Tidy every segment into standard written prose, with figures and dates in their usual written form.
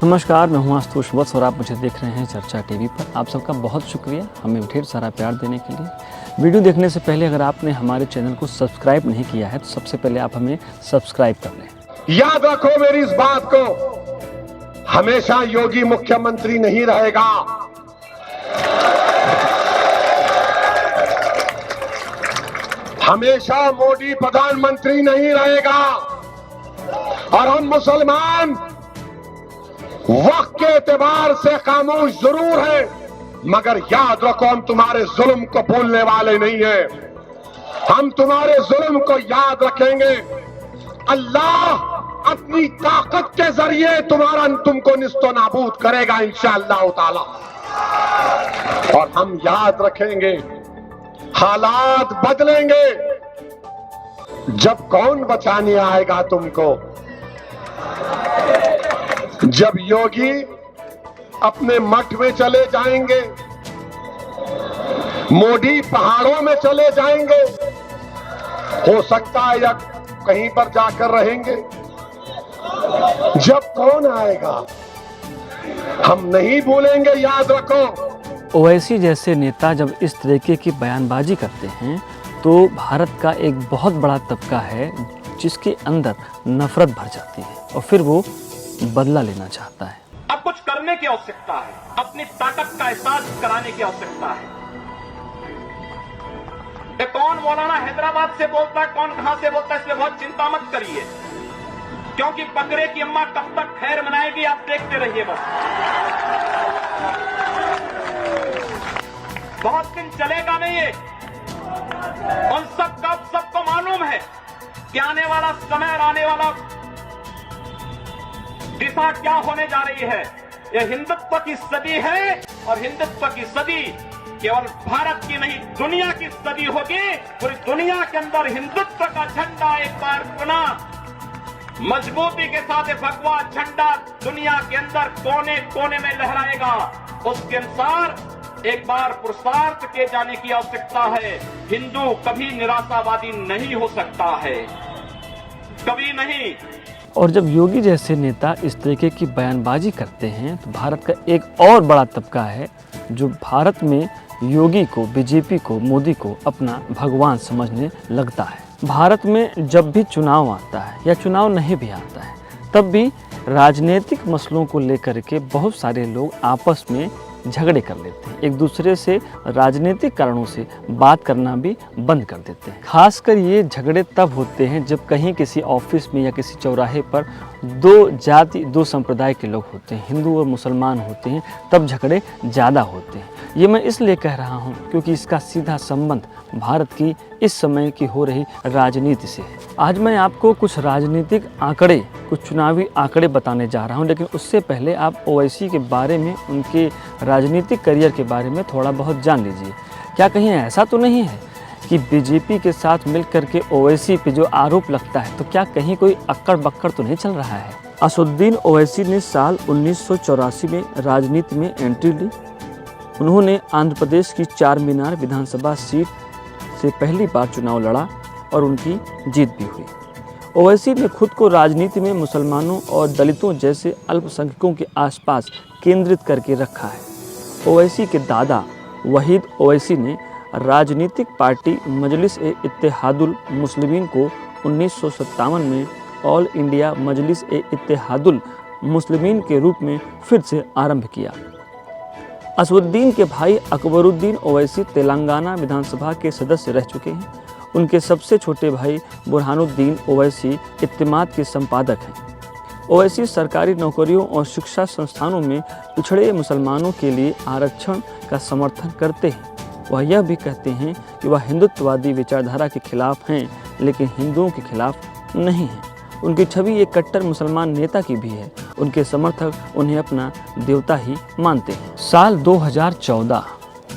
नमस्कार, मैं हूं आशुतोष वत्स और आप मुझे देख रहे हैं चर्चा टीवी पर। आप सबका बहुत शुक्रिया हमें ढेर सारा प्यार देने के लिए। वीडियो देखने से पहले अगर आपने हमारे चैनल को सब्सक्राइब नहीं किया है तो सबसे पहले आप हमें सब्सक्राइब कर लें। याद रखो मेरी इस बात को, हमेशा योगी मुख्यमंत्री नहीं रहेगा। हमेशा मोदी प्रधानमंत्री नहीं रहेगा। और हम मुसलमान वक्त के एतबार से खामोश जरूर है, मगर याद रखो हम तुम्हारे जुल्म को भूलने वाले नहीं हैं। हम तुम्हारे जुल्म को याद रखेंगे। अल्लाह अपनी ताकत के जरिए तुमको निस्तो नाबूद करेगा इंशाअल्लाह ताला। और हम याद रखेंगे, हालात बदलेंगे। जब कौन बचाने आएगा तुमको? जब योगी अपने मठ में चले जाएंगे, मोदी पहाड़ों में चले जाएंगे, हो सकता है या कहीं पर जाकर रहेंगे। जब कौन आएगा हम नहीं भूलेंगे, याद रखो। ओवैसी जैसे नेता जब इस तरीके की बयानबाजी करते हैं तो भारत का एक बहुत बड़ा तबका है जिसके अंदर नफरत भर जाती है और फिर वो बदला लेना चाहता है। अब कुछ करने की आवश्यकता है, अपनी ताकत का एहसास कराने की आवश्यकता है। ये कौन मौलाना हैदराबाद से बोलता है, कौन कहां से बोलता है, इसमें बहुत चिंता मत करिए, क्योंकि बकरे की अम्मा कब तक खैर मनाएगी आप देखते रहिए। बस बहुत दिन चलेगा नहीं ये। उन सबको मालूम है कि आने वाला समय और आने वाला दिशा क्या होने जा रही है। यह हिंदुत्व की सदी है और हिंदुत्व की सदी केवल भारत की नहीं दुनिया की सदी होगी। पूरी दुनिया के अंदर हिंदुत्व का झंडा एक बार पुनः मजबूती के साथ भगवा झंडा दुनिया के अंदर कोने कोने में लहराएगा। उसके अनुसार एक बार पुरुषार्थ किए जाने की आवश्यकता है। हिंदू कभी निराशावादी नहीं हो सकता है, कभी नहीं। और जब योगी जैसे नेता इस तरीके की बयानबाजी करते हैं तो भारत का एक और बड़ा तबका है जो भारत में योगी को, बीजेपी को, मोदी को अपना भगवान समझने लगता है। भारत में जब भी चुनाव आता है या चुनाव नहीं भी आता है तब भी राजनीतिक मसलों को लेकर के बहुत सारे लोग आपस में झगड़े कर लेते हैं, एक दूसरे से राजनीतिक कारणों से बात करना भी बंद कर देते हैं। खासकर ये झगड़े तब होते हैं जब कहीं किसी ऑफिस में या किसी चौराहे पर दो जाति, दो संप्रदाय के लोग होते हैं, हिंदू और मुसलमान होते हैं, तब झगड़े ज़्यादा होते हैं। ये मैं इसलिए कह रहा हूँ क्योंकि इसका सीधा संबंध भारत की इस समय की हो रही राजनीति से है। आज मैं आपको कुछ राजनीतिक आंकड़े, कुछ चुनावी आंकड़े बताने जा रहा हूं, लेकिन उससे पहले आप ओवैसी के बारे में, उनके राजनीतिक करियर के बारे में थोड़ा बहुत जान लीजिए। क्या कहीं ऐसा तो नहीं है कि बीजेपी के साथ मिलकर के ओवैसी पे जो आरोप लगता है तो क्या कहीं कोई अक्कड़ बक्कड़ तो नहीं चल रहा है? असदुद्दीन ओवैसी ने साल 1984 में राजनीति में एंट्री ली। उन्होंने आंध्र प्रदेश की चार मीनार विधानसभा सीट से पहली बार चुनाव लड़ा और उनकी जीत भी हुई। ओवैसी ने खुद को राजनीति में मुसलमानों और दलितों जैसे अल्पसंख्यकों के आसपास केंद्रित करके रखा है। ओवैसी के दादा वहीद ओवैसी ने राजनीतिक पार्टी मजलिस-ए-इत्तेहादुल मुस्लिमीन को 1957 में ऑल इंडिया मजलिस-ए-इत्तेहादुल मुस्लिमीन के रूप में फिर से आरंभ किया। असदुद्दीन के भाई अकबरुद्दीन ओवैसी तेलंगाना विधानसभा के सदस्य रह चुके हैं। उनके सबसे छोटे भाई बुरहानुद्दीन ओवैसी इत्तेमाद के संपादक हैं। ओवैसी सरकारी नौकरियों और शिक्षा संस्थानों में पिछड़े मुसलमानों के लिए आरक्षण का समर्थन करते हैं। वह यह भी कहते हैं कि वह हिंदुत्ववादी विचारधारा के खिलाफ हैं, लेकिन हिंदुओं के खिलाफ नहीं हैं। उनकी छवि एक कट्टर मुसलमान नेता की भी है। उनके समर्थक उन्हें अपना देवता ही मानते हैं। साल 2014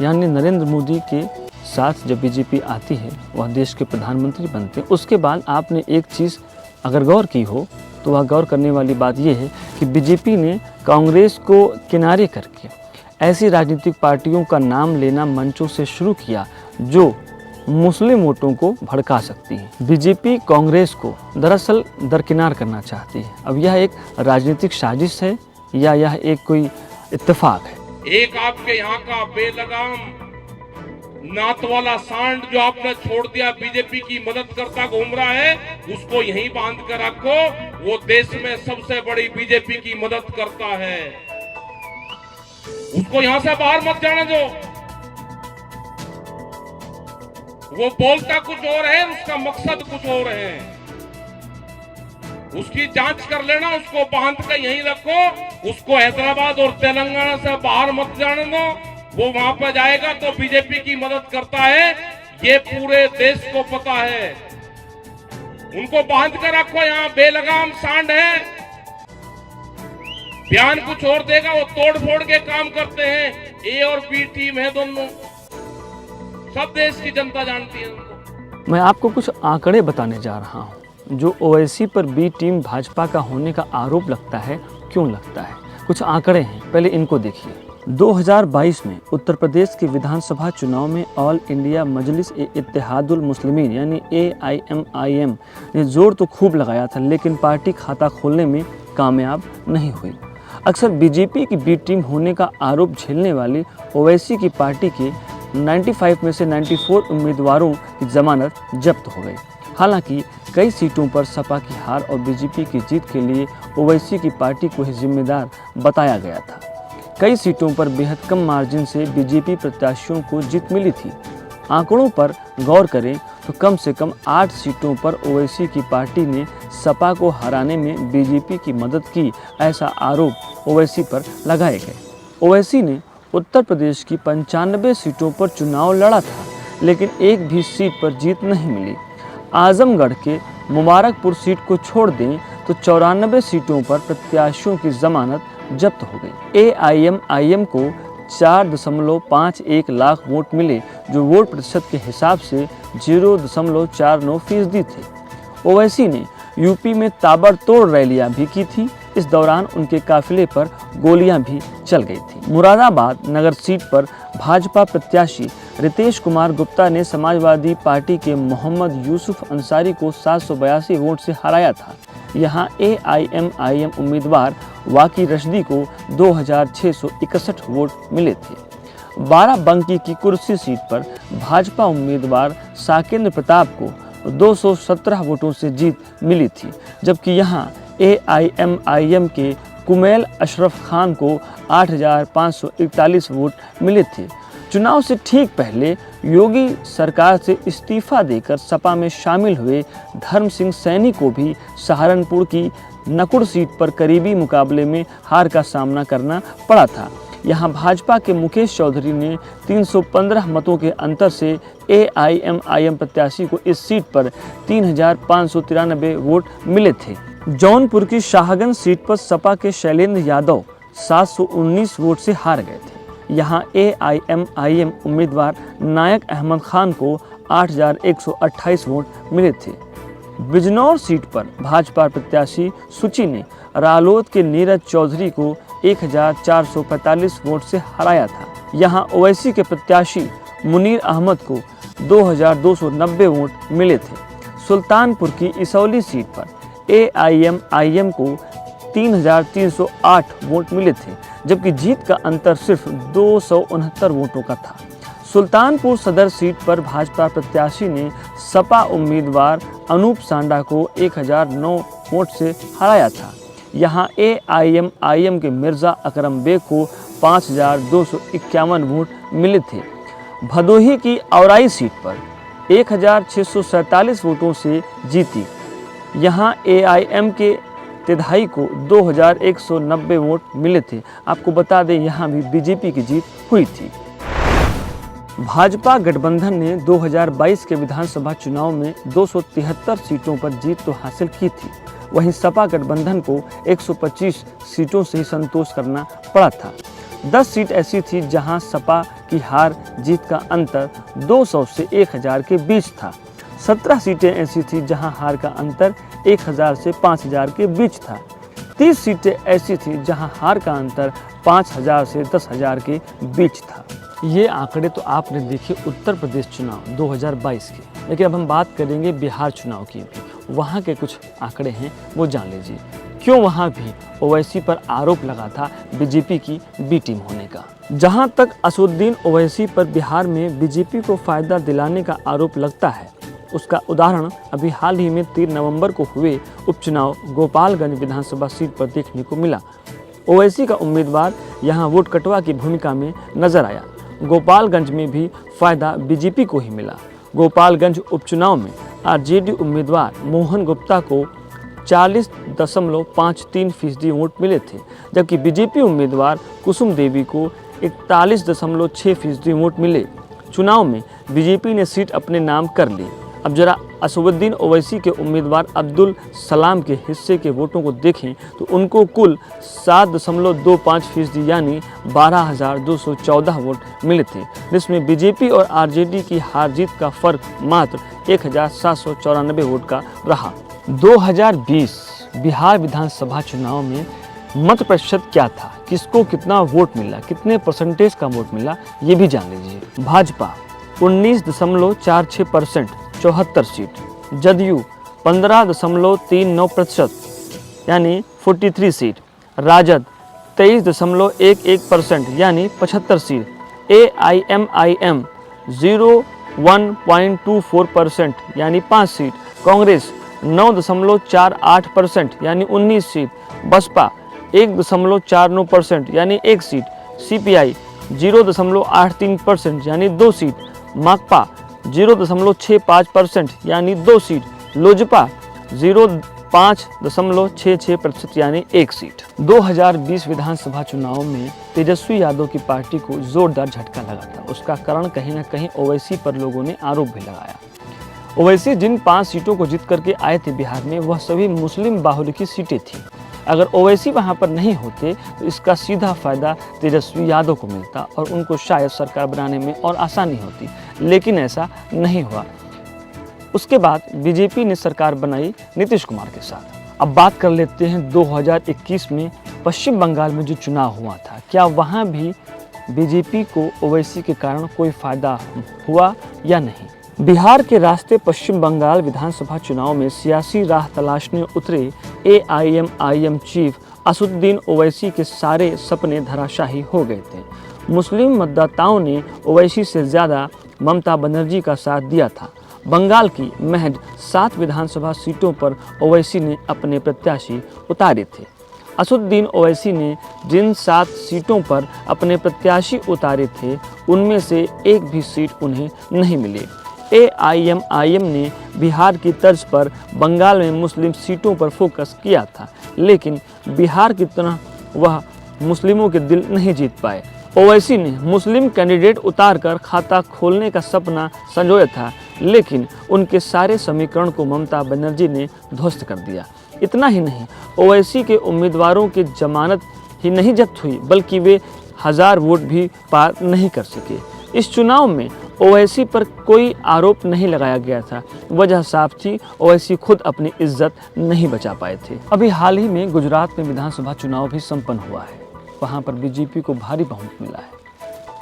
यानी नरेंद्र मोदी के साथ जब बीजेपी आती है, वह देश के प्रधानमंत्री बनते हैं, उसके बाद आपने एक चीज़ अगर गौर की हो तो वह गौर करने वाली बात यह है कि बीजेपी ने कांग्रेस को किनारे करके ऐसी राजनीतिक पार्टियों का नाम लेना मंचों से शुरू किया जो मुस्लिम वोटों को भड़का सकती है। बीजेपी कांग्रेस को दरअसल दरकिनार करना चाहती है। अब यह एक राजनीतिक साजिश है या यह एक कोई इत्तेफाक है? एक आपके यहाँ का बेलगाम नात वाला सांड जो आपने छोड़ दिया, बीजेपी की मदद करता घूम रहा है, उसको यहीं बांध कर रखो। वो देश में सबसे बड़ी बीजेपी की मदद करता है, उसको यहां से बाहर मत जाने दो। वो बोलता कुछ और है, उसका मकसद कुछ और है। उसकी जांच कर लेना, उसको बांध कर यहीं रखो। उसको हैदराबाद और तेलंगाना से बाहर मत जाने दो। वो वहां पर जाएगा तो बीजेपी की मदद करता है, ये पूरे देश को पता है। उनको बांध कर रखो, यहाँ बेलगाम सांड है। बयान कुछ और देगा, वो तोड़ फोड़ के काम करते हैं। ए और बी टीम है दोनों, सब देश की जनता जानती है उनको। मैं आपको कुछ आंकड़े बताने जा रहा हूं। जो ओवैसी पर बी टीम भाजपा का होने का आरोप लगता है, क्यों लगता है? कुछ आंकड़े हैं, पहले इनको देखिए। 2022 में उत्तर प्रदेश के विधानसभा चुनाव में ऑल इंडिया मजलिस ए इत्तेहादुल मुस्लिमीन यानी AIMIM ने जोर तो खूब लगाया था, लेकिन पार्टी खाता खोलने में कामयाब नहीं हुई। अक्सर बीजेपी की बी टीम होने का आरोप झेलने वाली ओवैसी की पार्टी के 95 में से 94 उम्मीदवारों की जमानत जब्त हो गई। हालांकि कई सीटों पर सपा की हार और बीजेपी की जीत के लिए ओवैसी की पार्टी को ही जिम्मेदार बताया गया था। कई सीटों पर बेहद कम मार्जिन से बीजेपी प्रत्याशियों को जीत मिली थी। आंकड़ों पर गौर करें तो कम से कम 8 सीटों पर ओवैसी की पार्टी ने सपा को हराने में बीजेपी की मदद की, ऐसा आरोप ओवैसी पर लगाए गए। ओवैसी ने उत्तर प्रदेश की 95 सीटों पर चुनाव लड़ा था, लेकिन एक भी सीट पर जीत नहीं मिली। आजमगढ़ के मुबारकपुर सीट को छोड़ दें तो 94 सीटों पर प्रत्याशियों की जमानत जब्त हो गई। AIMIM को 4.51 लाख वोट मिले, जो वोट प्रतिशत के हिसाब से 0.49% थे। ओवैसी ने यूपी में ताबड़तोड़ रैलियां भी की थी। इस दौरान उनके काफिले पर गोलियां भी चल गई थी। मुरादाबाद नगर सीट पर भाजपा प्रत्याशी रितेश कुमार गुप्ता ने समाजवादी पार्टी के मोहम्मद यूसुफ अंसारी को 782 वोट से हराया था। यहाँ AIMIM उम्मीदवार वाकी रशदी को 2661 वोट मिले थे। बाराबंकी की कुर्सी सीट पर भाजपा उम्मीदवार साकेंद्र प्रताप को 217 वोटों से जीत मिली थी, जबकि यहाँ AIMIM के कुमैल अशरफ खान को 8541 वोट मिले थे। चुनाव से ठीक पहले योगी सरकार से इस्तीफा देकर सपा में शामिल हुए धर्म सिंह सैनी को भी सहारनपुर की नकुड़ सीट पर करीबी मुकाबले में हार का सामना करना पड़ा था। यहाँ भाजपा के मुकेश चौधरी ने 315 मतों के अंतर से AIMIM प्रत्याशी को इस सीट पर 3593 वोट मिले थे। जौनपुर की शाहगंज सीट पर सपा के शैलेंद्र यादव 719 वोट से हार गए थे। यहाँ AIMIM उम्मीदवार नायक अहमद खान को 8128 वोट मिले थे। बिजनौर सीट पर भाजपा प्रत्याशी सुची ने रालोद के नीरज चौधरी को 1445 वोट से हराया था। यहाँ ओवैसी के प्रत्याशी मुनीर अहमद को 2290 वोट मिले थे। सुल्तानपुर की इसौली सीट पर AIMIM को 3308 वोट मिले थे, जबकि जीत का अंतर सिर्फ 269 वोटों का था। सुल्तानपुर सदर सीट पर भाजपा प्रत्याशी ने सपा उम्मीदवार अनूप सांडा को 1009 वोट से हराया था। यहाँ AIMIM के मिर्जा अकरम बेग को 5251 वोट मिले थे। भदोही की औराई सीट पर 1647 वोटों से जीती। यहाँ AIM के तेधाई को 2190 वोट मिले थे। आपको बता दें यहाँ भी बीजेपी की जीत हुई थी। भाजपा गठबंधन ने 2022 के विधानसभा चुनाव में 273 सीटों पर जीत तो हासिल की थी, वहीं सपा गठबंधन को 125 सीटों से ही संतोष करना पड़ा था। 10 सीट ऐसी थी जहां सपा की हार जीत का अंतर 200 से 1000 के बीच था। 17 सीटें ऐसी थी जहां हार का अंतर 1000 से 5000 के बीच था। 30 सीटें ऐसी थी जहां हार का अंतर 5000 से 10000 के बीच था। ये आंकड़े तो आपने देखे उत्तर प्रदेश चुनाव 2022 के, लेकिन अब हम बात करेंगे बिहार चुनाव की भी। वहाँ के कुछ आंकड़े हैं, वो जान लीजिए। क्यों वहाँ भी ओवैसी पर आरोप लगा था बीजेपी की बी टीम होने का। जहां तक असदुद्दीन ओवैसी पर बिहार में बीजेपी को फायदा दिलाने का आरोप लगता है, उसका उदाहरण अभी हाल ही में 3 नवंबर को हुए उपचुनाव गोपालगंज विधानसभा सीट पर देखने को मिला। ओवैसी का उम्मीदवार यहां वोट कटवा की भूमिका में नजर आया। गोपालगंज में भी फायदा बीजेपी को ही मिला। गोपालगंज उपचुनाव में आरजेडी उम्मीदवार मोहन गुप्ता को 40.53% वोट मिले थे, जबकि बीजेपी उम्मीदवार कुसुम देवी को 41.6% वोट मिले। चुनाव में बीजेपी ने सीट अपने नाम कर ली। अब जरा असदुद्दीन ओवैसी के उम्मीदवार अब्दुल सलाम के हिस्से के वोटों को देखें तो उनको कुल 7.25% यानी 12,214 वोट मिले थे, जिसमें बीजेपी और आरजेडी की हार जीत का फर्क मात्र 1,794 वोट का रहा। 2020 बिहार विधानसभा चुनाव में मत प्रतिशत क्या था, किसको कितना वोट मिला, कितने परसेंटेज का वोट मिला, ये भी जान लीजिए। भाजपा 19.46% 74 सीट, जदयू 15.39% यानी 43 सीट, राजद 23.11% यानी 75 सीट, AIMIM 0.24% यानी 5 सीट, कांग्रेस 9.48% यानी 19 सीट, बसपा 1.49% यानी 1 सीट, CPI 0.83% यानी 2 सीट, माकपा 0.65% यानी 2 सीट, लोजपा 5.66% यानी 1 सीट। 2020 विधानसभा चुनाव में तेजस्वी यादव की पार्टी को जोरदार झटका लगा था। उसका कारण कहीं न कहीं ओवैसी पर लोगों ने आरोप भी लगाया। ओवैसी जिन 5 सीटों को जीत करके आए थे बिहार में, वह सभी मुस्लिम बाहुल्य की सीटें थीं। अगर ओवैसी वहां पर नहीं होते तो इसका सीधा फायदा तेजस्वी यादव को मिलता और उनको शायद सरकार बनाने में और आसानी होती, लेकिन ऐसा नहीं हुआ। उसके बाद बीजेपी ने सरकार बनाई नीतीश कुमार के साथ। अब बात कर लेते हैं 2021 में पश्चिम बंगाल में जो चुनाव हुआ था, क्या वहां भी बीजेपी को ओवैसी के कारण कोई फायदा हुआ या नहीं। बिहार के रास्ते पश्चिम बंगाल विधानसभा चुनाव में सियासी राह तलाशने उतरे AIMIM चीफ असदुद्दीन ओवैसी के सारे सपने धराशाही हो गए थे। मुस्लिम मतदाताओं ने ओवैसी से ज़्यादा ममता बनर्जी का साथ दिया था। बंगाल की महज 7 विधानसभा सीटों पर ओवैसी ने अपने प्रत्याशी उतारे थे। असदुद्दीन ओवैसी ने जिन 7 सीटों पर अपने प्रत्याशी उतारे थे, उनमें से एक भी सीट उन्हें नहीं मिली। AIMIM ने बिहार की तर्ज पर बंगाल में मुस्लिम सीटों पर फोकस किया था, लेकिन बिहार की तरह वह मुस्लिमों के दिल नहीं जीत पाए। ओवैसी ने मुस्लिम कैंडिडेट उतारकर खाता खोलने का सपना संजोया था, लेकिन उनके सारे समीकरण को ममता बनर्जी ने ध्वस्त कर दिया। इतना ही नहीं, ओवैसी के उम्मीदवारों की जमानत ही नहीं जब्त हुई, बल्कि वे 1000 वोट भी पार नहीं कर सके। इस चुनाव में ओवैसी पर कोई आरोप नहीं लगाया गया था। वजह साफ थी, ओवैसी खुद अपनी इज्जत नहीं बचा पाए थे। अभी हाल ही में गुजरात में विधानसभा चुनाव भी संपन्न हुआ है। वहां पर बीजेपी को भारी बहुमत मिला है।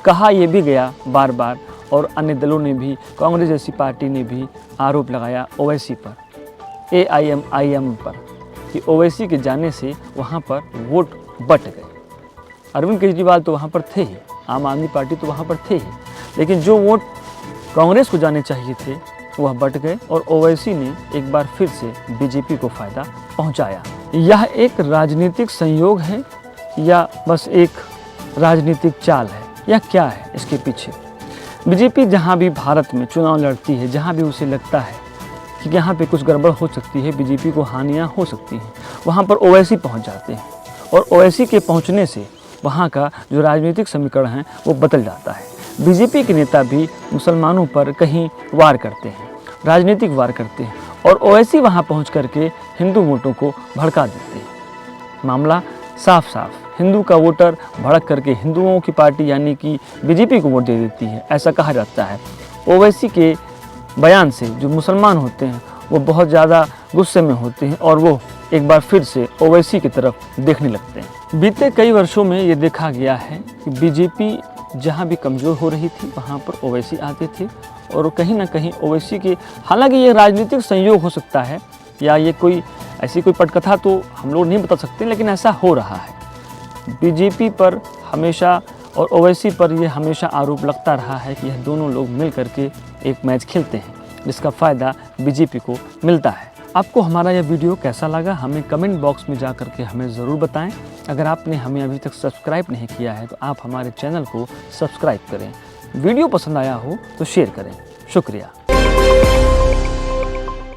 कहा यह भी गया बार बार, और अन्य दलों ने भी, कांग्रेस जैसी पार्टी ने भी आरोप लगाया ओवैसी पर, AIMIM पर, कि ओवैसी के जाने से वहाँ पर वोट बट गए। अरविंद केजरीवाल तो वहाँ पर थे ही, आम आदमी पार्टी तो वहाँ पर थे ही, लेकिन जो वोट कांग्रेस को जाने चाहिए थे वह बट गए और ओवैसी ने एक बार फिर से बीजेपी को फायदा पहुंचाया। यह एक राजनीतिक संयोग है या बस एक राजनीतिक चाल है, या क्या है इसके पीछे। बीजेपी जहां भी भारत में चुनाव लड़ती है, जहां भी उसे लगता है कि यहाँ पे कुछ गड़बड़ हो सकती है, बीजेपी को हानियाँ हो सकती हैं, वहाँ पर ओवैसी पहुँच जाते हैं और ओवैसी के पहुँचने से वहाँ का जो राजनीतिक समीकरण है वो बदल जाता है। बीजेपी के नेता भी मुसलमानों पर कहीं वार करते हैं, राजनीतिक वार करते हैं, और ओवैसी वहाँ पहुँच करके हिंदू वोटों को भड़का देते हैं। मामला साफ साफ, हिंदू का वोटर भड़क करके हिंदुओं की पार्टी यानी कि बीजेपी को वोट दे देती है, ऐसा कहा जाता है। ओवैसी के बयान से जो मुसलमान होते हैं वो बहुत ज़्यादा गुस्से में होते हैं और वो एक बार फिर से ओवैसी की तरफ देखने लगते हैं। बीते कई वर्षों में ये देखा गया है कि बीजेपी जहाँ भी कमज़ोर हो रही थी वहाँ पर ओवैसी आते थे और कहीं ना कहीं ओवैसी के, हालांकि ये राजनीतिक संयोग हो सकता है या ये कोई ऐसी कोई पटकथा तो हम लोग नहीं बता सकते, लेकिन ऐसा हो रहा है। बीजेपी पर हमेशा और ओवैसी पर यह हमेशा आरोप लगता रहा है कि यह दोनों लोग मिल करके एक मैच खेलते हैं, जिसका फ़ायदा बीजेपी को मिलता है। आपको हमारा यह वीडियो कैसा लगा हमें कमेंट बॉक्स में जा करके हमें ज़रूर बताएं। अगर आपने हमें अभी तक सब्सक्राइब नहीं किया है तो आप हमारे चैनल को सब्सक्राइब करें। वीडियो पसंद आया हो तो शेयर करें। शुक्रिया।